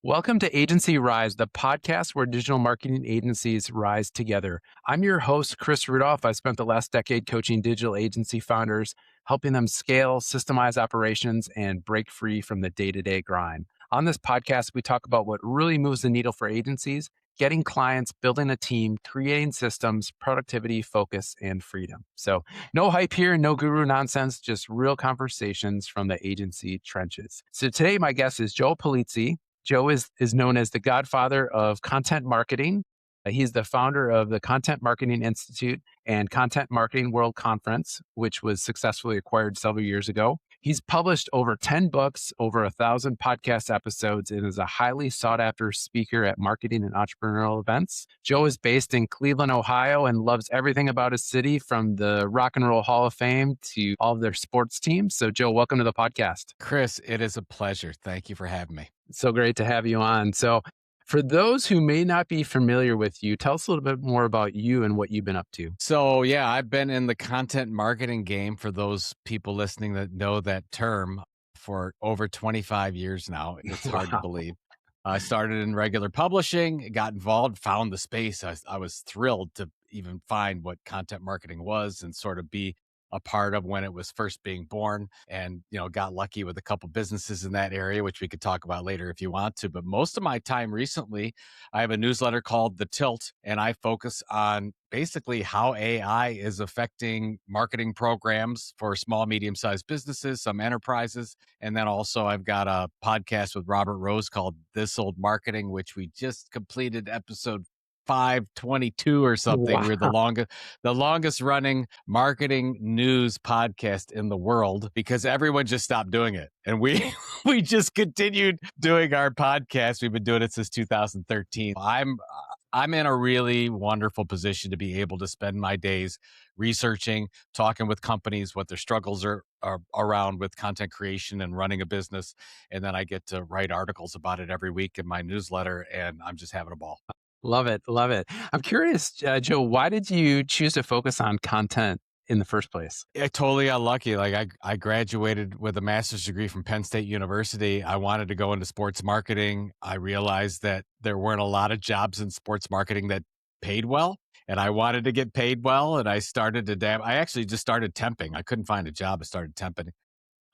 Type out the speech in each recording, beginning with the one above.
Welcome to AgencyRise, the podcast where digital marketing agencies rise together. I'm your host, Chris Rudolph. I spent the last decade coaching digital agency founders, helping them scale, systemize operations, and break free from the day-to-day grind. On this podcast, we talk about what really moves the needle for agencies, getting clients, building a team, creating systems, productivity, focus, and freedom. So no hype here, no guru nonsense, just real conversations from the agency trenches. So today, my guest is Joe Pulizzi. Joe is known as the godfather of content marketing. He's the founder of the Content Marketing Institute and Content Marketing World Conference, which was successfully acquired several years ago. He's published over 10 books, over 1,000 podcast episodes, and is a highly sought after speaker at marketing and entrepreneurial events. Joe is based in Cleveland, Ohio, and loves everything about his city, from the Rock and Roll Hall of Fame to all of their sports teams. So, Joe, welcome to the podcast. Chris, it is a pleasure. Thank you for having me. It's so great to have you on. So, for those who may not be familiar with you, tell us a little bit more about you and what you've been up to. So, yeah, I've been in the content marketing game, for those people listening that know that term, for over 25 years now. It's hard to believe. I started in regular publishing, got involved, found the space. I was thrilled to even find what content marketing was and sort of be a part of when it was first being born, and got lucky with a couple businesses in that area, which we could talk about later if you want to. But most of my time recently, I have a newsletter called The Tilt, and I focus on basically how AI is affecting marketing programs for small, medium-sized businesses, some enterprises. And then also I've got a podcast with Robert Rose called This Old Marketing, which we just completed episode 522 or something. Wow. We're the longest running marketing news podcast in the world, because everyone just stopped doing it. And we just continued doing our podcast. We've been doing it since 2013. I'm in a really wonderful position to be able to spend my days researching, talking with companies, what their struggles are around with content creation and running a business. And then I get to write articles about it every week in my newsletter, and I'm just having a ball. Love it. Love it. I'm curious, Joe, why did you choose to focus on content in the first place? I totally got lucky. Like I graduated with a master's degree from Penn State University. I wanted to go into sports marketing. I realized that there weren't a lot of jobs in sports marketing that paid well, and I wanted to get paid well. And I started to I actually just started temping. I couldn't find a job. I started temping.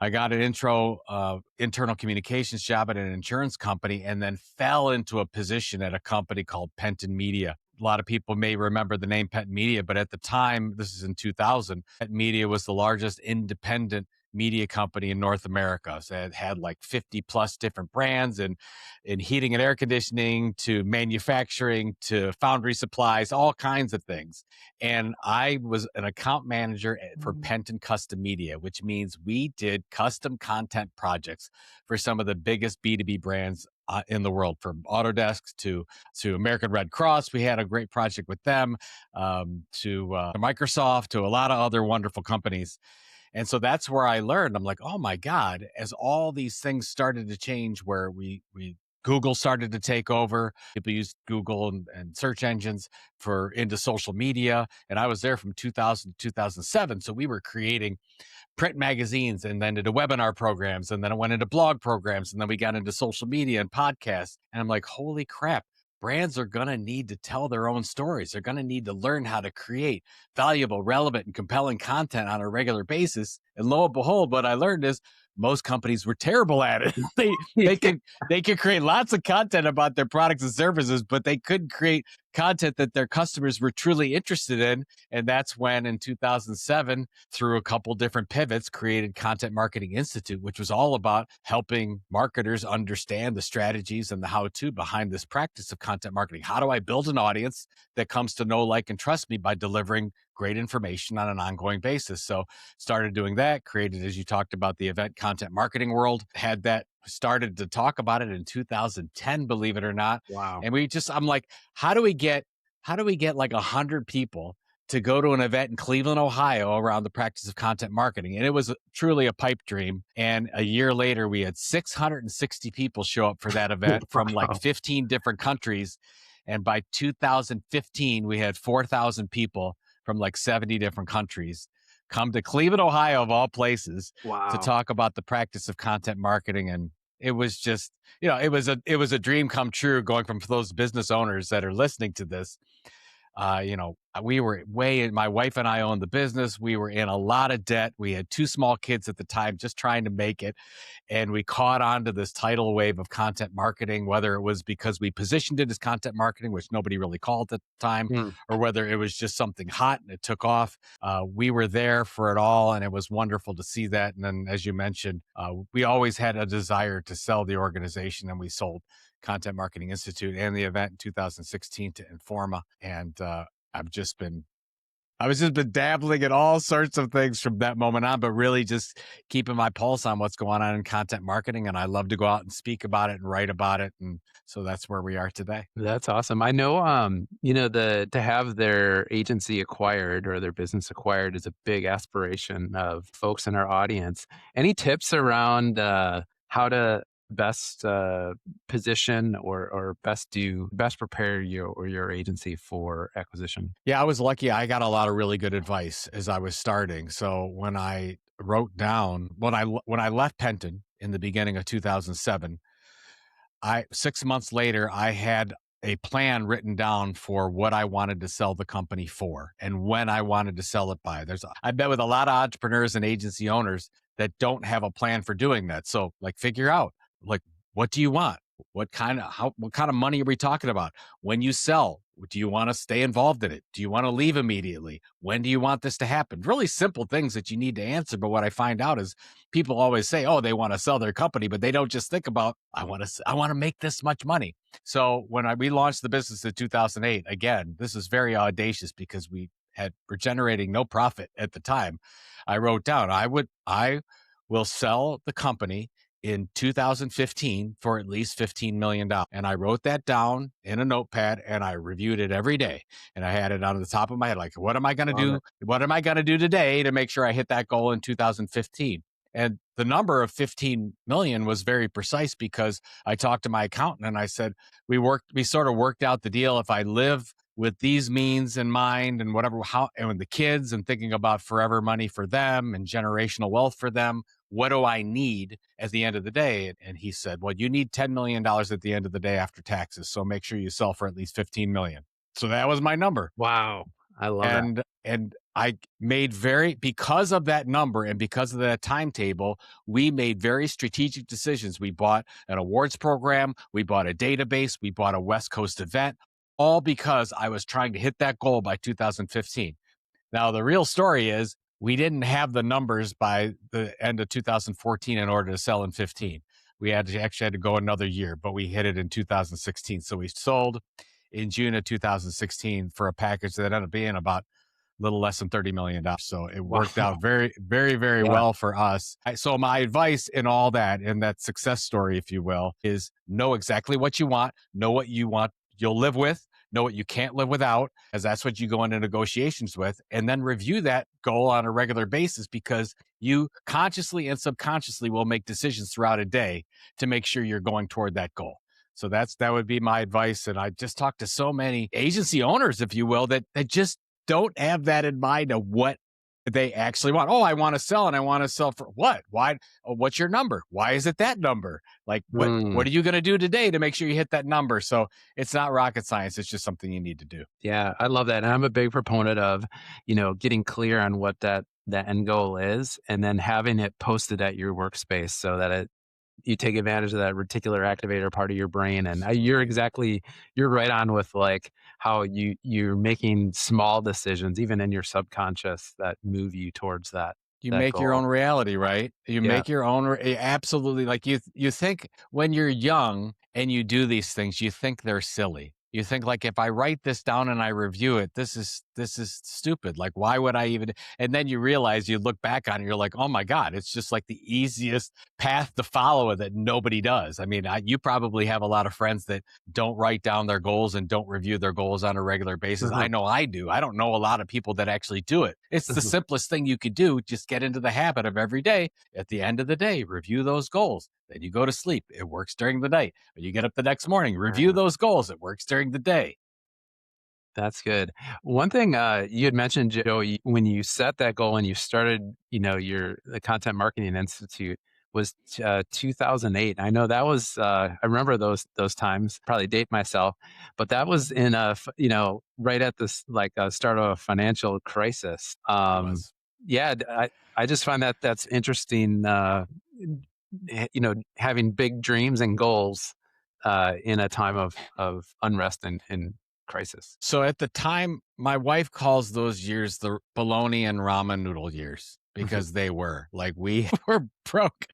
I got an internal communications job at an insurance company, and then fell into a position at a company called Penton Media. A lot of people may remember the name Penton Media, but at the time, this is in 2000, Penton Media was the largest independent media company in North America. So it had like 50 plus different brands, and in heating and air conditioning to manufacturing to foundry supplies, all kinds of things. And I was an account manager for Penton Custom Media, which means we did custom content projects for some of the biggest B2B brands in the world, from Autodesk to American Red Cross. We had a great project with them, to Microsoft, to a lot of other wonderful companies. And so that's where I learned. I'm like, oh my God, as all these things started to change, where Google started to take over. People used Google and search engines into social media. And I was there from 2000 to 2007. So we were creating print magazines, and then into webinar programs, and then it went into blog programs, and then we got into social media and podcasts. And I'm like, holy crap. Brands are going to need to tell their own stories. They're going to need to learn how to create valuable, relevant, and compelling content on a regular basis. And lo and behold, what I learned is most companies were terrible at it. They could create lots of content about their products and services, but they couldn't create content that their customers were truly interested in. And that's when, in 2007, through a couple different pivots, created Content Marketing Institute, which was all about helping marketers understand the strategies and the how-to behind this practice of content marketing. How do I build an audience that comes to know, like, and trust me by delivering great information on an ongoing basis? So started doing that, created, as you talked about, the event Content Marketing World, had that, started to talk about it in 2010, believe it or not. Wow. And I'm like, how do we get like 100 people to go to an event in Cleveland, Ohio around the practice of content marketing? And it was truly a pipe dream. And a year later, we had 660 people show up for that event from like 15 different countries. And by 2015, we had 4,000 people from like 70 different countries come to Cleveland, Ohio, of all places, Wow. to talk about the practice of content marketing. And it was just, it was a dream come true going from those business owners that are listening to this. We were way in, my wife and I owned the business. We were in a lot of debt. We had two small kids at the time, just trying to make it. And we caught on to this tidal wave of content marketing, whether it was because we positioned it as content marketing, which nobody really called at the time, Mm. or whether it was just something hot and it took off. We were there for it all, and it was wonderful to see that. And then, as you mentioned, we always had a desire to sell the organization, and we sold Content Marketing Institute and the event in 2016 to Informa. And I've just been I was just been dabbling in all sorts of things from that moment on, but really just keeping my pulse on what's going on in content marketing. And I love to go out and speak about it and write about it. And so that's where we are today. That's awesome. I know, to have their agency acquired or their business acquired is a big aspiration of folks in our audience. Any tips around how to best position or best prepare your agency for acquisition? Yeah, I was lucky. I got a lot of really good advice as I was starting. So when I wrote down when I left Penton in the beginning of 2007, I 6 months later, I had a plan written down for what I wanted to sell the company for and when I wanted to sell it by. I've met with a lot of entrepreneurs and agency owners that don't have a plan for doing that. So, like, figure out, like, what do you want? What kind of money are we talking about? When you sell, do you want to stay involved in it? Do you want to leave immediately? When do you want this to happen? Really simple things that you need to answer. But what I find out is people always say, oh, they want to sell their company, but they don't just think about, I want to make this much money. So we launched the business in 2008, again, this is very audacious because we're generating no profit at the time. I wrote down, I will sell the company in 2015 for at least $15 million. And I wrote that down in a notepad and I reviewed it every day. And I had it on the top of my head, like, what am I going to Love do? it. What am I going to do today to make sure I hit that goal in 2015? And the number of 15 million was very precise because I talked to my accountant and I said, we sort of worked out the deal. If I live with these means in mind and and with the kids and thinking about forever money for them and generational wealth for them, what do I need at the end of the day? And he said, well, you need $10 million at the end of the day after taxes. So make sure you sell for at least 15 million. So that was my number. Wow. I love that. And I made because of that number and because of that timetable, we made very strategic decisions. We bought an awards program, we bought a database, we bought a West Coast event, all because I was trying to hit that goal by 2015. Now, the real story is we didn't have the numbers by the end of 2014 in order to sell in 15. We actually had to go another year, but we hit it in 2016. So we sold in June of 2016 for a package that ended up being about a little less than $30 million. So it Wow. worked out very, very, very Yeah. well for us. So my advice in all that, in that success story, if you will, is know exactly what you want, know what you want you'll live with, know what you can't live without, as that's what you go into negotiations with, and then review that goal on a regular basis because you consciously and subconsciously will make decisions throughout a day to make sure you're going toward that goal. So that would be my advice. And I just talked to so many agency owners, if you will, that just don't have that in mind of what they actually want. Oh, I want to sell and I want to sell for what? Why? Oh, what's your number? Why is it that number? Like Mm. what are you going to do today to make sure you hit that number? So it's not rocket science. It's just something you need to do. Yeah, I love that. And I'm a big proponent of, getting clear on what that end goal is and then having it posted at your workspace so that you take advantage of that reticular activator part of your brain. And Absolutely. you're right on with like how you're making small decisions, even in your subconscious, that move you towards You that make your goal. own reality, right? You Yeah. make your own absolutely. Like you think when you're young and you do these things, you think they're silly. You think like if I write this down and I review it, this is stupid. Like why would I even and then you realize you look back on it, you're like, oh my God, it's just like the easiest path to follow that nobody does. I mean, you probably have a lot of friends that don't write down their goals and don't review their goals on a regular basis. I know I do. I don't know a lot of people that actually do it. It's the simplest thing you could do. Just get into the habit of every day. At the end of the day, review those goals. Then you go to sleep. It works during the night. When you get up the next morning, review those goals. It works during the day. That's good. One thing you had mentioned, Joe, when you set that goal and you started, the Content Marketing Institute, was 2008. I know that was I remember those times. Probably date myself, but that was in right at this like start of a financial crisis. It was. Yeah, I just find that that's interesting. Having big dreams and goals in a time of unrest and crisis. So at the time, my wife calls those years the bologna and ramen noodle years because they were like we were broke.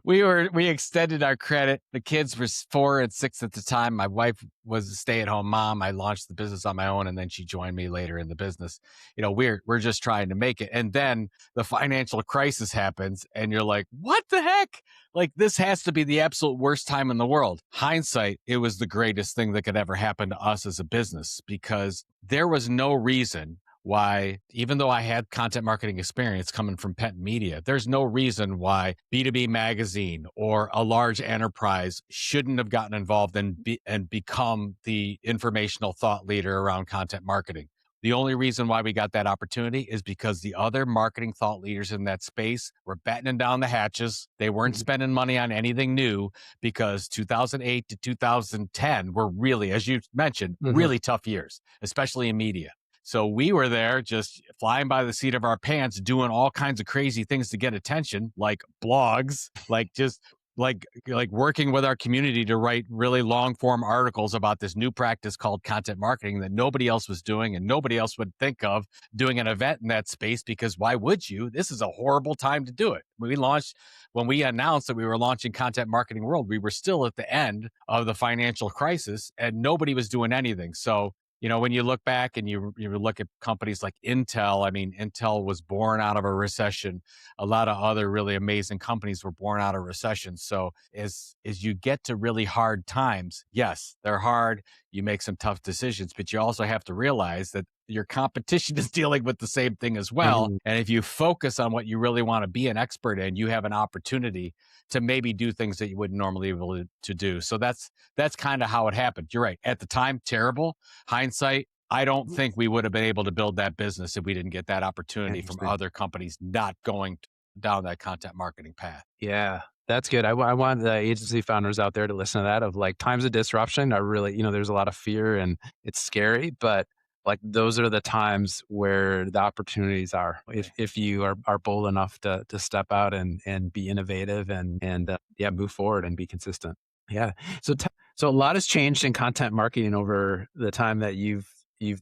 We extended our credit. The kids were 4 and 6 at the time. My wife was a stay-at-home mom. I launched the business on my own, and then she joined me later in the business. We're just trying to make it. And then the financial crisis happens, and you're like, what the heck? Like, this has to be the absolute worst time in the world. Hindsight, it was the greatest thing that could ever happen to us as a business because there was no reason why, even though I had content marketing experience coming from Penn Media, there's no reason why B2B Magazine or a large enterprise shouldn't have gotten involved and become the informational thought leader around content marketing. The only reason why we got that opportunity is because the other marketing thought leaders in that space were battening down the hatches. They weren't spending money on anything new because 2008 to 2010 were really, as you mentioned, really tough years, especially in media. So we were there just flying by the seat of our pants, doing all kinds of crazy things to get attention, like blogs, like just like working with our community to write really long form articles about this new practice called content marketing that nobody else was doing and nobody else would think of doing an event in that space because why would you? This is a horrible time to do it. When we announced that we were launching Content Marketing World, we were still at the end of the financial crisis and nobody was doing anything. So when you look back and you look at companies like Intel, I mean, Intel was born out of a recession. A lot of other really amazing companies were born out of recession. So as you get to really hard times, yes, they're hard. You make some tough decisions, but you also have to realize that your competition is dealing with the same thing as well. And if you focus on what you really want to be an expert in, you have an opportunity to maybe do things that you wouldn't normally be able to do. So that's kind of how it happened. You're right. At the time, terrible. Hindsight, I don't think we would have been able to build that business if we didn't get that opportunity from other companies not going down that content marketing path. Yeah, that's good. I want the agency founders out there to listen to that of like times of disruption are really, there's a lot of fear and it's scary, but like those are the times where the opportunities are if you are bold enough to step out and be innovative and move forward and be consistent. Yeah. So a lot has changed in content marketing over the time that you've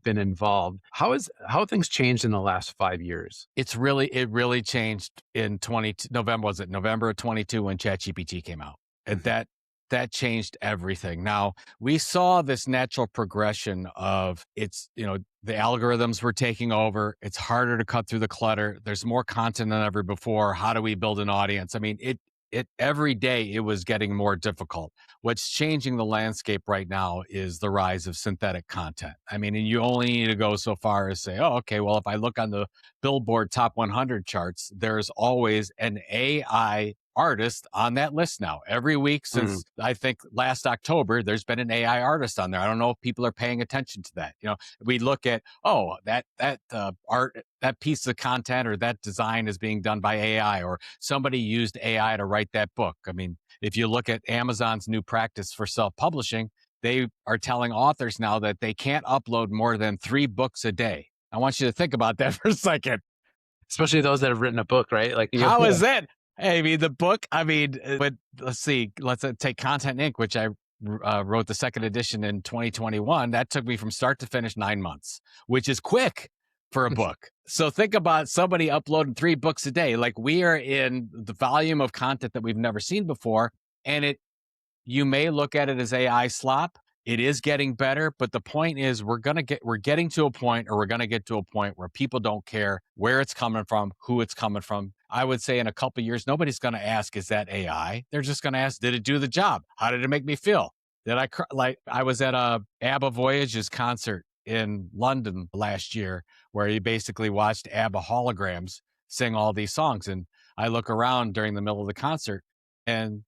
been involved. How have things changed in the last 5 years? It really changed in November of 22 when ChatGPT came out. And that changed everything. Now, we saw this natural progression of the algorithms were taking over. It's harder to cut through the clutter. There's more content than ever before. How do we build an audience? I mean, it every day it was getting more difficult. What's changing the landscape right now is the rise of synthetic content. I mean, and you only need to go so far as say, oh, okay, well, if I look on the Billboard Top 100 charts, there's always an AI artist on that list now. Every week since I think last October, there's been an AI artist on there. I don't know if people are paying attention to that. We look at, that art, that piece of content or that design is being done by AI, or somebody used AI to write that book. I mean, if you look at Amazon's new practice for self-publishing, they are telling authors now that they can't upload more than 3 books a day. I want you to think about that for a second. Especially those that have written a book, right? Like, how is that? I mean, the book, but let's see, let's take Content Inc., which I wrote the second edition in 2021. That took me from start to finish 9 months, which is quick for a book. So think about somebody uploading 3 books a day. Like, we are in the volume of content that we've never seen before. And you may look at it as AI slop. It is getting better, but the point is we're getting to a point, or we're going to get to a point where people don't care where it's coming from, who it's coming from. I would say in a couple of years, nobody's going to ask, is that AI? They're just going to ask, did it do the job? How did it make me feel? I was at a ABBA Voyages concert in London last year, where you basically watched ABBA holograms sing all these songs. And I look around during the middle of the concert, and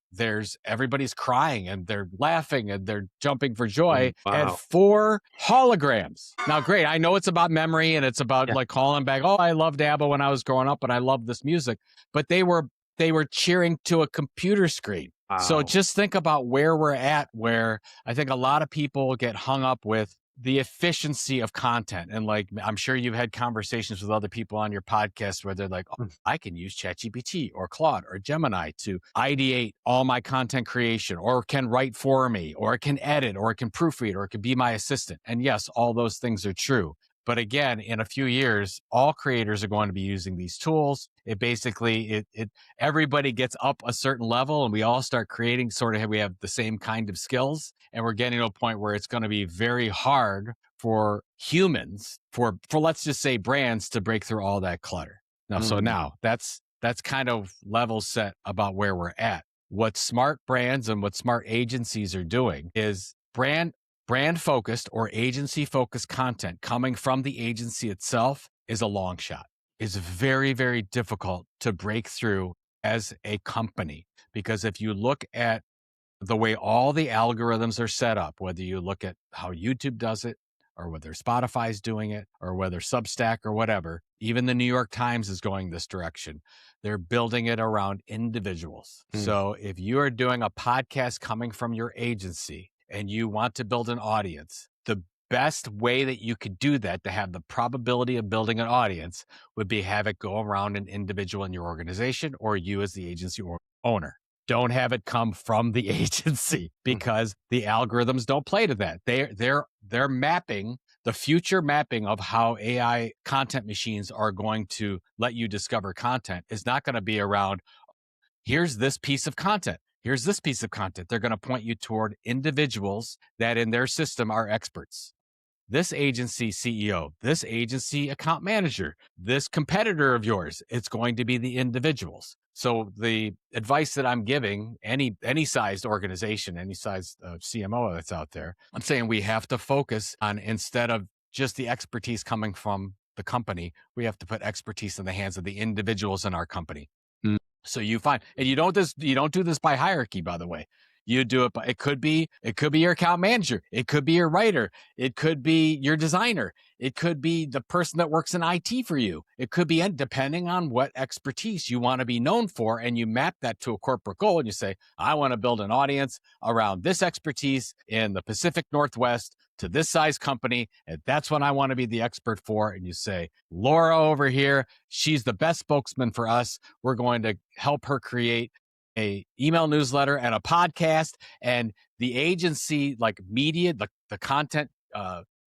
everybody's crying and they're laughing and they're jumping for joy at 4 holograms. Now, great. I know it's about memory and it's about like calling back, oh, I loved ABBA when I was growing up and I love this music, but they were they were cheering to a computer screen. So Wow. just think about where we're at, where I think a lot of people get hung up with the efficiency of content. And like, I'm sure you've had conversations with other people on your podcast where they're like, oh, I can use ChatGPT or Claude or Gemini to ideate all my content creation, or can write for me, or it can edit, or it can proofread, or it can be my assistant. And yes, all those things are true. But again, in a few years, all creators are going to be using these tools. It basically, everybody gets up a certain level and we all start creating we have the same kind of skills. And we're getting to a point where it's going to be very hard for humans, for let's just say brands, to break through all that clutter. Now that's kind of level set about where we're at. What smart brands and what smart agencies are doing is brand focused or agency focused content coming from the agency itself is a long shot. It's very, very difficult to break through as a company, because if you look at the way all the algorithms are set up, whether you look at how YouTube does it, or whether Spotify's doing it, or whether Substack or whatever, even the New York Times is going this direction. They're building it around individuals. So if you are doing a podcast coming from your agency and you want to build an audience, the best way that you could do that to have the probability of building an audience would be have it go around an individual in your organization, or you as the agency or owner. Don't have it come from the agency, because the algorithms don't play to that. They're mapping the future mapping of how AI content machines are going to let you discover content is not going to be around, here's this piece of content. Here's this piece of content. They're going to point you toward individuals that in their system are experts. This agency CEO, this agency account manager, this competitor of yours, it's going to be the individuals. So the advice that I'm giving any sized organization, any sized CMO that's out there, I'm saying we have to focus on, instead of just the expertise coming from the company, we have to put expertise in the hands of the individuals in our company. So you find, and you don't do this by hierarchy, by the way. You do it by, it could be your account manager. It could be your writer. It could be your designer. It could be the person that works in IT for you. It could be, depending on what expertise you want to be known for. And you map that to a corporate goal and you say, I want to build an audience around this expertise in the Pacific Northwest to this size company. And that's what I want to be the expert for. And you say, Laura over here, she's the best spokesman for us. We're going to help her create a email newsletter and a podcast, and the agency, like media, the content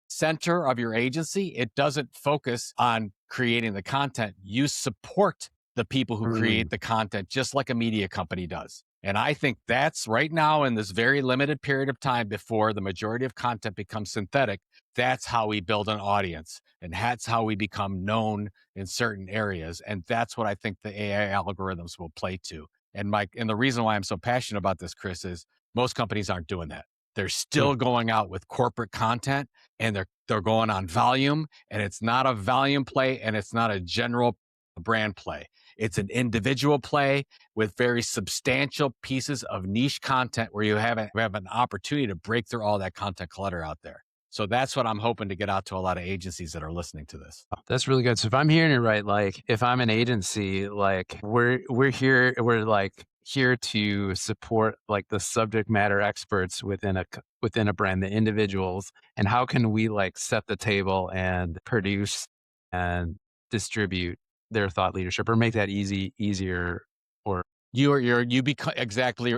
center of your agency, it doesn't focus on creating the content. You support the people who create the content, just like a media company does. And I think that's right now, in this very limited period of time before the majority of content becomes synthetic, that's how we build an audience. And that's how we become known in certain areas. And that's what I think the AI algorithms will play to. And the reason why I'm so passionate about this, Chris, is most companies aren't doing that. They're still going out with corporate content, and they're going on volume, and it's not a volume play, and it's not a general brand play. It's an individual play with very substantial pieces of niche content where you have an opportunity to break through all that content clutter out there. So that's what I'm hoping to get out to a lot of agencies that are listening to this. That's really good. So if I'm hearing it right, like if I'm an agency, like we're here to support like the subject matter experts within a brand, the individuals, and how can we like set the table and produce and distribute their thought leadership, or make that easier, or You become exactly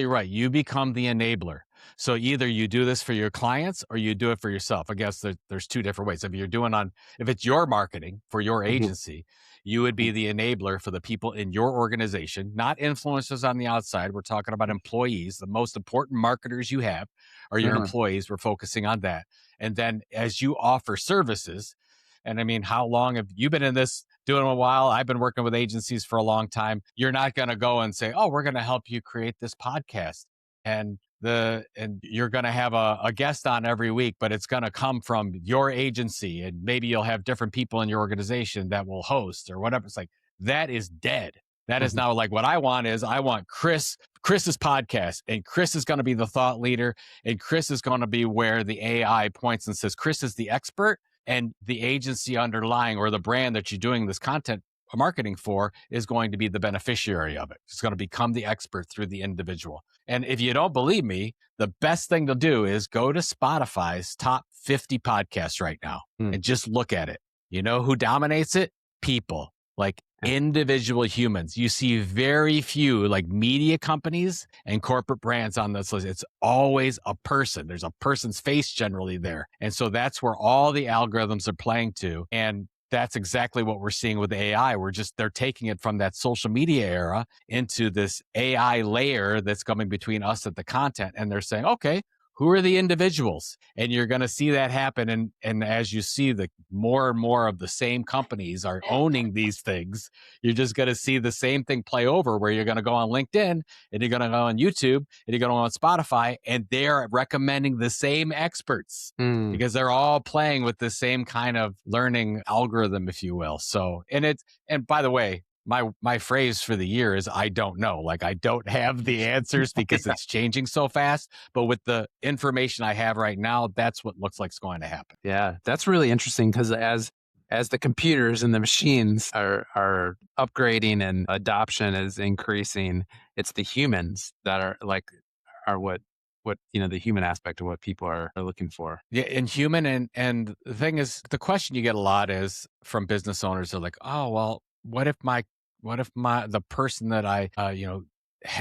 right. You become the enabler. So either you do this for your clients or you do it for yourself. I guess there's two different ways. If it's your marketing for your agency, you would be the enabler for the people in your organization, not influencers on the outside. We're talking about employees. The most important marketers you have are your employees. We're focusing on that. And then as you offer services, and I mean, how long have you been in this? Doing a while. I've been working with agencies for a long time. You're not going to go and say, oh, we're going to help you create this podcast. And you're going to have a guest on every week, but it's going to come from your agency. And maybe you'll have different people in your organization that will host or whatever. It's like, that is dead. That is now, like, what I want Chris's podcast, and Chris is going to be the thought leader, and Chris is going to be where the AI points and says, Chris is the expert. And the agency underlying, or the brand that you're doing this content marketing for is going to be the beneficiary of it. It's going to become the expert through the individual. And if you don't believe me, the best thing to do is go to Spotify's top 50 podcasts right now and just look at it. You know who dominates it? People, like individual humans. You see very few like media companies and corporate brands on this list. It's always a person. There's a person's face generally there. And so that's where all the algorithms are playing to. And that's exactly what we're seeing with AI. They're taking it from that social media era into this AI layer that's coming between us and the content. And they're saying, okay, who are the individuals? And you're going to see that happen. And as you see the more and more of the same companies are owning these things, you're just going to see the same thing play over where you're going to go on LinkedIn and you're going to go on YouTube and you're going to go on Spotify and they're recommending the same experts because they're all playing with the same kind of learning algorithm, if you will. So, and by the way, my phrase for the year is I don't know. Like I don't have the answers because it's changing so fast. But with the information I have right now, that's what looks like it's going to happen. Yeah, that's really interesting because as the computers and the machines are upgrading and adoption is increasing, it's the humans that are what the human aspect of what people are looking for. Yeah, and human and the thing is, the question you get a lot is from business owners are like, oh well, what if the person that I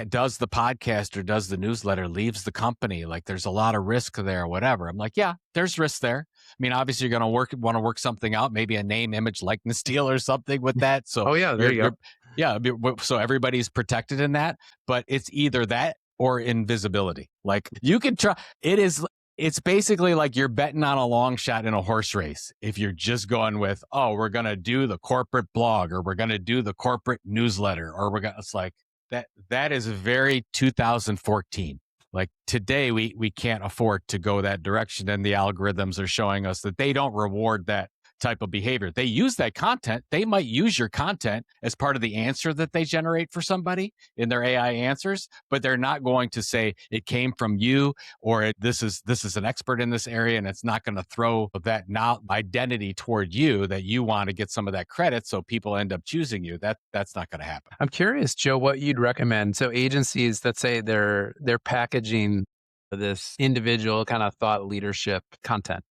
does the podcast or does the newsletter leaves the company? Like there's a lot of risk there or whatever. I'm like, yeah, there's risk there. I mean, obviously you're going to want to work something out, maybe a name, image, likeness deal or something with that. So oh yeah, there you go. Yeah, so everybody's protected in that, but it's either that or invisibility. Like you can try. It's basically like you're betting on a long shot in a horse race. If you're just going with, oh, we're going to do the corporate blog or we're going to do the corporate newsletter or it's like that is very 2014. Like today, we can't afford to go that direction. And the algorithms are showing us that they don't reward that type of behavior. They use that content. They might use your content as part of the answer that they generate for somebody in their AI answers, but they're not going to say it came from you or this is an expert in this area, and it's not going to throw that now identity toward you that you want to get some of that credit, so people end up choosing you. That's not going to happen. I'm curious, Joe, what you'd recommend. So agencies, let's say they're packaging this individual kind of thought leadership content.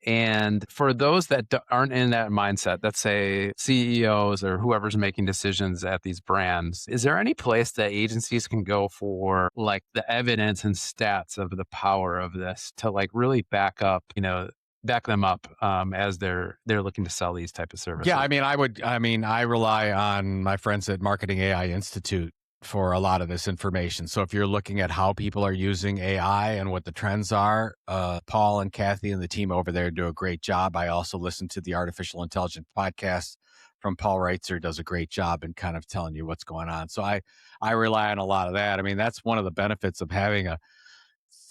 And for those that aren't in that mindset, let's say CEOs or whoever's making decisions at these brands, is there any place that agencies can go for like the evidence and stats of the power of this to like really back them up as they're looking to sell these type of services? Yeah, I rely on my friends at Marketing AI Institute for a lot of this information. So if you're looking at how people are using AI and what the trends are, Paul and Kathy and the team over there do a great job. I also listen to the Artificial Intelligence podcast from Paul Reitzer, does a great job in kind of telling you what's going on. So I rely on a lot of that. I mean, that's one of the benefits of having a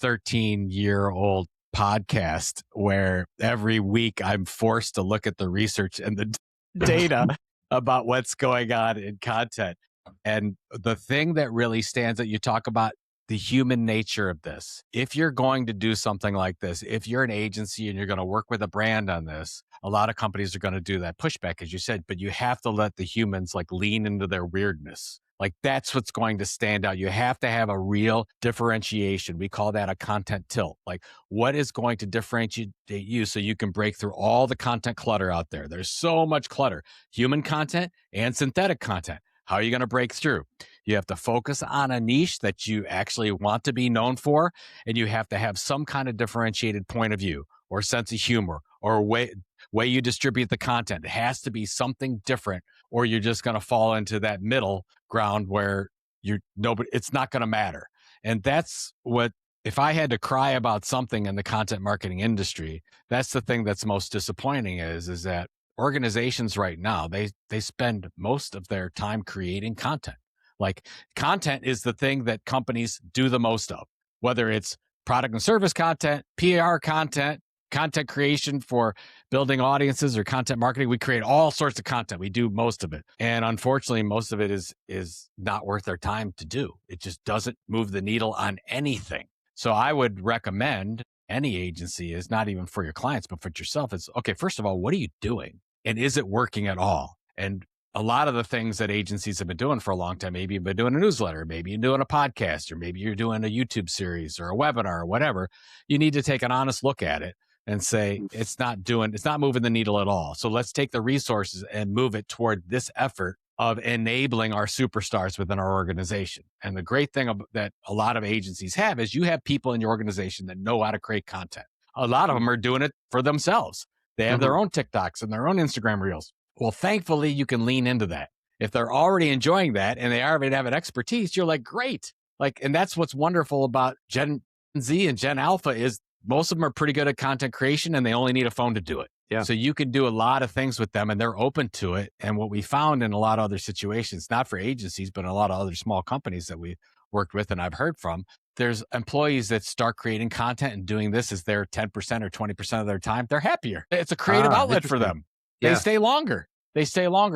13-year-old podcast where every week I'm forced to look at the research and the data about what's going on in content. And the thing that really stands out, you talk about the human nature of this. If you're going to do something like this, if you're an agency and you're going to work with a brand on this, a lot of companies are going to do that pushback, as you said, but you have to let the humans like lean into their weirdness. Like that's what's going to stand out. You have to have a real differentiation. We call that a content tilt. Like what is going to differentiate you so you can break through all the content clutter out there? There's so much clutter, human content and synthetic content. How are you going to break through? You have to focus on a niche that you actually want to be known for, and you have to have some kind of differentiated point of view or sense of humor or way you distribute the content. It has to be something different, or you're just going to fall into that middle ground where it's not going to matter. And that's what, if I had to cry about something in the content marketing industry, that's the thing that's most disappointing is that organizations right now, they spend most of their time creating content. Like content is the thing that companies do the most of, whether it's product and service content, PR content, content creation for building audiences or content marketing. We create all sorts of content. We do most of it. And unfortunately, most of it is not worth their time to do. It just doesn't move the needle on anything. So I would recommend any agency is not even for your clients, but for yourself. It's okay. First of all, what are you doing? And is it working at all? And a lot of the things that agencies have been doing for a long time, maybe you've been doing a newsletter, maybe you're doing a podcast, or maybe you're doing a YouTube series or a webinar or whatever, you need to take an honest look at it and say, it's not moving the needle at all. So let's take the resources and move it toward this effort of enabling our superstars within our organization. And the great thing that a lot of agencies have is you have people in your organization that know how to create content. A lot of them are doing it for themselves. They have their own TikToks and their own Instagram reels. Well, thankfully, you can lean into that. If they're already enjoying that and they already have an expertise, you're like, great. Like, and that's what's wonderful about Gen Z and Gen Alpha is most of them are pretty good at content creation and they only need a phone to do it. Yeah. So you can do a lot of things with them and they're open to it. And what we found in a lot of other situations, not for agencies, but a lot of other small companies that we worked with and I've heard from, there's employees that start creating content and doing this as their 10% or 20% of their time. They're happier. It's a creative outlet for them. They stay longer.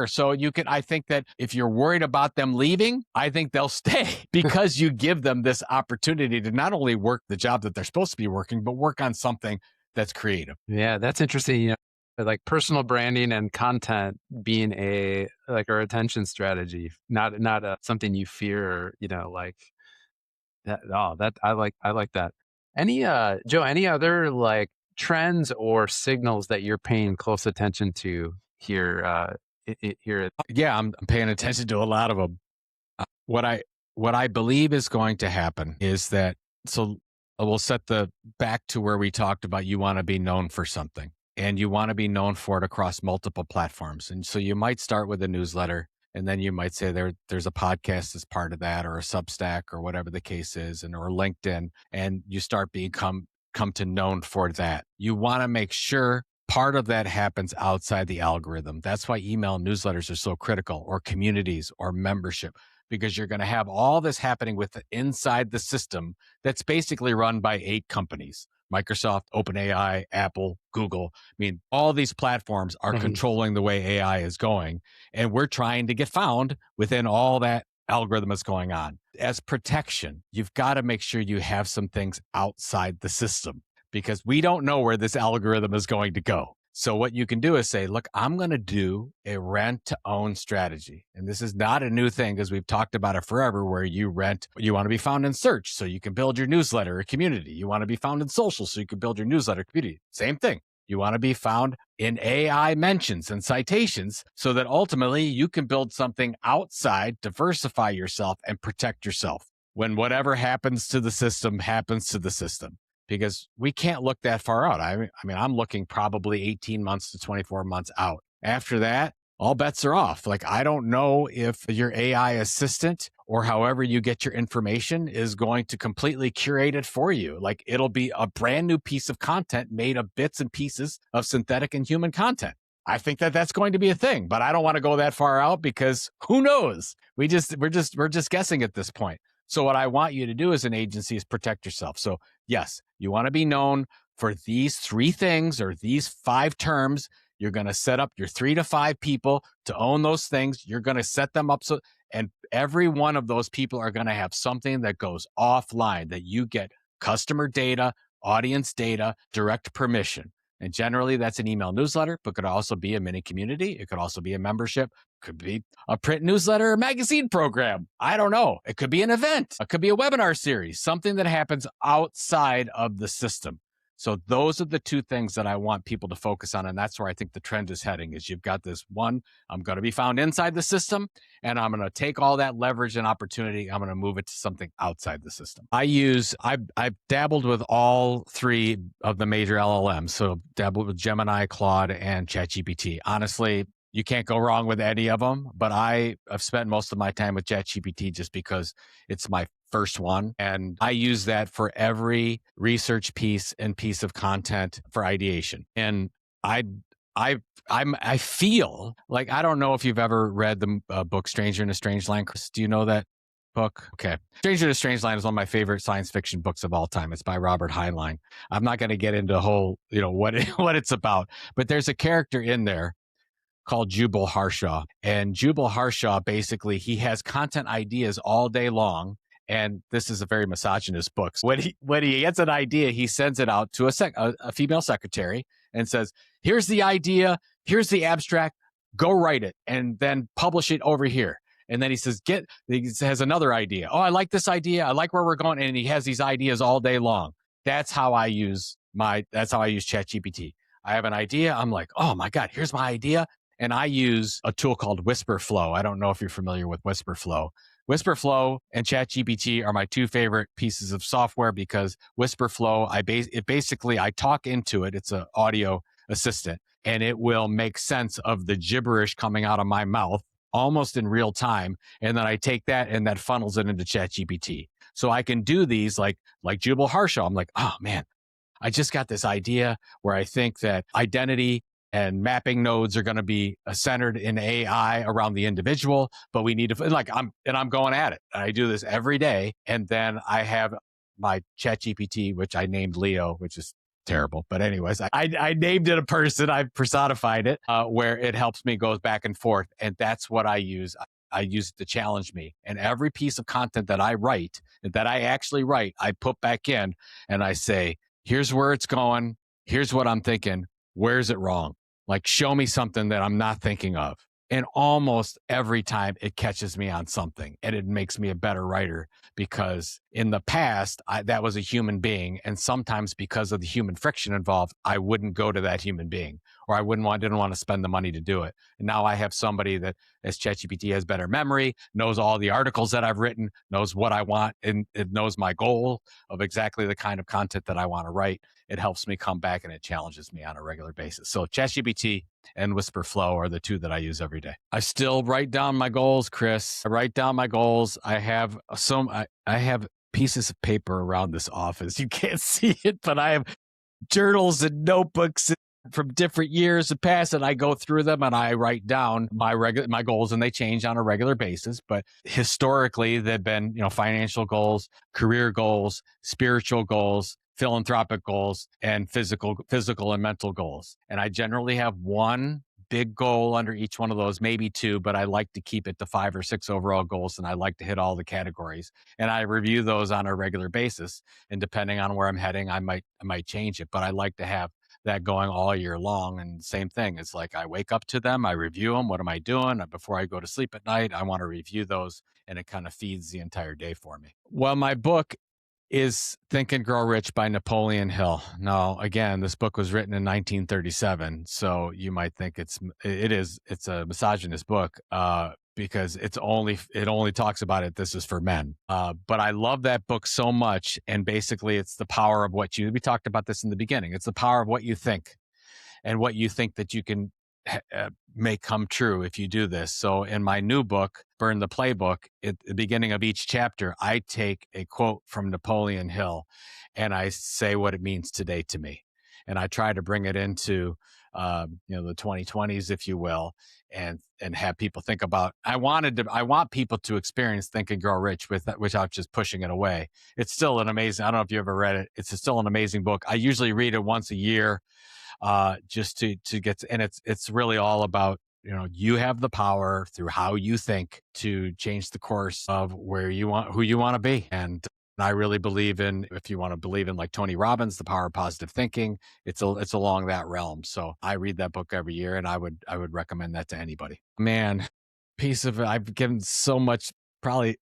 So I think that if you're worried about them leaving, I think they'll stay because you give them this opportunity to not only work the job that they're supposed to be working, but work on something that's creative. Yeah, that's interesting. Like personal branding and content being a retention strategy, not something you fear, like that. Oh, that I like that. Any Joe, any other like trends or signals that you're paying close attention to here here? Yeah, I'm paying attention to a lot of them. What I believe is going to happen is that, so we'll set the back to where we talked about you want to be known for something and you want to be known for it across multiple platforms. And so you might start with a newsletter and then you might say there's a podcast as part of that or a Substack or whatever the case is, or LinkedIn, and you start come to known for that. You want to make sure part of that happens outside the algorithm. That's why email newsletters are so critical, or communities or membership, because you're going to have all this happening inside the system that's basically run by 8 companies: Microsoft, OpenAI, Apple, Google. I mean, all these platforms are controlling the way AI is going, and we're trying to get found within all that algorithm that's going on. As protection, you've got to make sure you have some things outside the system, because we don't know where this algorithm is going to go. So what you can do is say, look, I'm going to do a rent to own strategy. And this is not a new thing because we've talked about it forever, where you want to be found in search so you can build your newsletter or community. You want to be found in social so you can build your newsletter community. Same thing. You want to be found in AI mentions and citations so that ultimately you can build something outside, diversify yourself, and protect yourself when whatever happens to the system happens to the system. Because we can't look that far out. I mean, I'm looking probably 18 months to 24 months out. After that, all bets are off. Like, I don't know if your AI assistant or however you get your information is going to completely curate it for you. Like, it'll be a brand new piece of content made of bits and pieces of synthetic and human content. I think that that's going to be a thing, but I don't want to go that far out because who knows? We're just guessing at this point. So what I want you to do as an agency is protect yourself. So yes, you want to be known for these 3 things or these 5 terms. You're going to set up your 3 to 5 people to own those things. You're going to set them up and every one of those people are going to have something that goes offline, that you get customer data, audience data, direct permission. And generally that's an email newsletter, but could also be a mini community. It could also be a membership. Could be a print newsletter or magazine program. I don't know. It could be an event. It could be a webinar series, something that happens outside of the system. So those are the 2 things that I want people to focus on. And that's where I think the trend is heading, is you've got this one, I'm going to be found inside the system, and I'm going to take all that leverage and opportunity. I'm going to move it to something outside the system. I've dabbled with all 3 of the major LLMs. So dabbled with Gemini, Claude, and ChatGPT. Honestly, you can't go wrong with any of them, but I have spent most of my time with ChatGPT just because it's my first one. And I use that for every research piece and piece of content for ideation. And I feel like, I don't know if you've ever read the book Stranger in a Strange Land. Chris, do you know that book? Okay. Stranger in a Strange Land is one of my favorite science fiction books of all time. It's by Robert Heinlein. I'm not going to get into the whole, what it's about, but there's a character in there called Jubal Harshaw. And Jubal Harshaw, basically, he has content ideas all day long. And this is a very misogynist book. When he gets an idea, he sends it out to a female secretary and says, here's the idea, here's the abstract, go write it and then publish it over here. And then he says, he has another idea. Oh, I like this idea. I like where we're going. And he has these ideas all day long. That's how I use ChatGPT. I have an idea. I'm like, oh my God, here's my idea. And I use a tool called Whisperflow. I don't know if you're familiar with Whisperflow. Whisperflow and ChatGPT are my two favorite pieces of software because Whisperflow, I talk into it. It's an audio assistant, and it will make sense of the gibberish coming out of my mouth almost in real time. And then I take that and that funnels it into ChatGPT. So I can do these like Jubal Harshaw. I'm like, oh man, I just got this idea where I think that identity and mapping nodes are going to be centered in AI around the individual, but we need to I'm going at it. I do this every day. And then I have my ChatGPT, which I named Leo, which is terrible. But anyways, I named it a person. I personified it where it helps me goes back and forth. And that's what I use. I use it to challenge me. And every piece of content that I write, that I actually write, I put back in and I say, here's where it's going. Here's what I'm thinking. Where's it wrong? Like, show me something that I'm not thinking of. And almost every time it catches me on something and it makes me a better writer because in the past, that was a human being. And sometimes because of the human friction involved, I wouldn't go to that human being or didn't want to spend the money to do it. And now I have somebody that, as ChatGPT, has better memory, knows all the articles that I've written, knows what I want, and it knows my goal of exactly the kind of content that I want to write. It helps me come back and it challenges me on a regular basis. So ChatGPT and Whisperflow are the two that I use every day. I still write down my goals, Chris. I write down my goals. I have I have pieces of paper around this office. You can't see it, but I have journals and notebooks from different years of past, and I go through them and I write down my goals, and they change on a regular basis. But historically, they've been, financial goals, career goals, spiritual goals, philanthropic goals, and physical and mental goals. And I generally have one big goal under each one of those, maybe two, but I like to keep it to 5 or 6 overall goals, and I like to hit all the categories. And I review those on a regular basis. And depending on where I'm heading, I might change it, but I like to have that going all year long. And same thing, it's like I wake up to them, I review them. What am I doing? Before I go to sleep at night, I want to review those, and it kind of feeds the entire day for me. Well, my book is Think and Grow Rich by Napoleon Hill. Now, again, this book was written in 1937, so you might think it's a misogynist book because it only talks about it. This is for men, but I love that book so much. And basically, it's the power of we talked about this in the beginning. It's the power of what you think, and what you think that you can make come true if you do this. So in my new book, Burn the Playbook, at the beginning of each chapter, I take a quote from Napoleon Hill and I say what it means today to me. And I try to bring it into, the 2020s, if you will, and have people think about, I want people to experience Think and Grow Rich without just pushing it away. It's still an amazing, I don't know if you ever read it. It's still an amazing book. I usually read it once a year, just to get and it's really all about, you have the power through how you think to change the course of who you want to be. And I really believe in, if you want to believe in like Tony Robbins, the power of positive thinking, it's along that realm. So I read that book every year, and I would recommend that to anybody. Man, I've given so much probably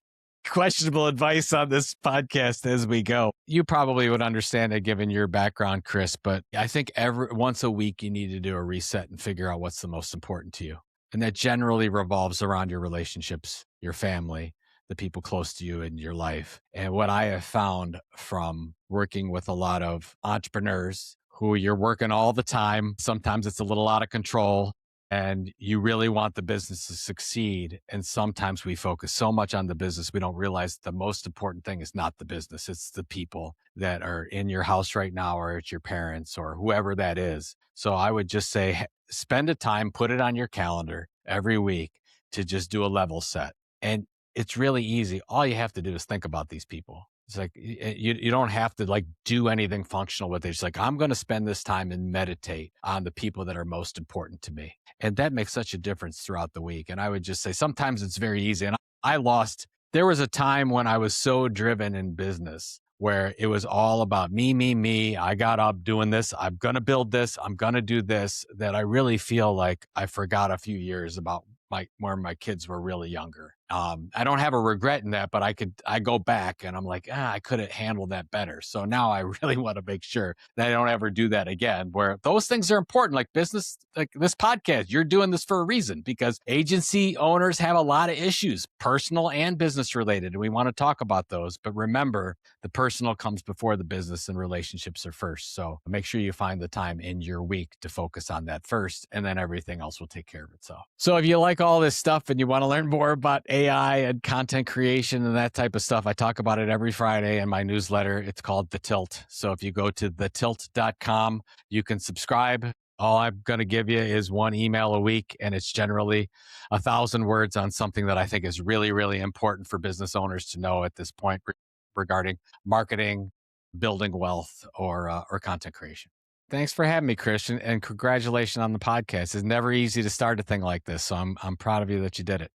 questionable advice on this podcast as we go. You probably would understand it given your background, Chris, but I think once a week you need to do a reset and figure out what's the most important to you. And that generally revolves around your relationships, your family, the people close to you in your life. And what I have found from working with a lot of entrepreneurs who you're working all the time, sometimes it's a little out of control, and you really want the business to succeed. And sometimes we focus so much on the business, we don't realize the most important thing is not the business. It's the people that are in your house right now, or it's your parents or whoever that is. So I would just say, spend a time, put it on your calendar every week to just do a level set. And it's really easy. All you have to do is think about these people. It's like, you don't have to like do anything functional with it. It's like, I'm going to spend this time and meditate on the people that are most important to me. And that makes such a difference throughout the week. And I would just say, sometimes it's very easy. And there was a time when I was so driven in business where it was all about me, me, me. I got up doing this. I'm going to build this. I'm going to do this. That I really feel like I forgot a few years about where my kids were really younger. I don't have a regret in that, but I go back and I'm like, I could have handled that better. So now I really want to make sure that I don't ever do that again, where those things are important, like business, like this podcast. You're doing this for a reason because agency owners have a lot of issues, personal and business related. And we want to talk about those. But remember, the personal comes before the business and relationships are first. So make sure you find the time in your week to focus on that first, and then everything else will take care of itself. So if you like all this stuff and you want to learn more about AI and content creation and that type of stuff, I talk about it every Friday in my newsletter. It's called The Tilt. So if you go to thetilt.com, you can subscribe. All I'm going to give you is one email a week, and it's generally 1,000 words on something that I think is really, really important for business owners to know at this point regarding marketing, building wealth, or content creation. Thanks for having me, Christian, and congratulations on the podcast. It's never easy to start a thing like this, so I'm proud of you that you did it.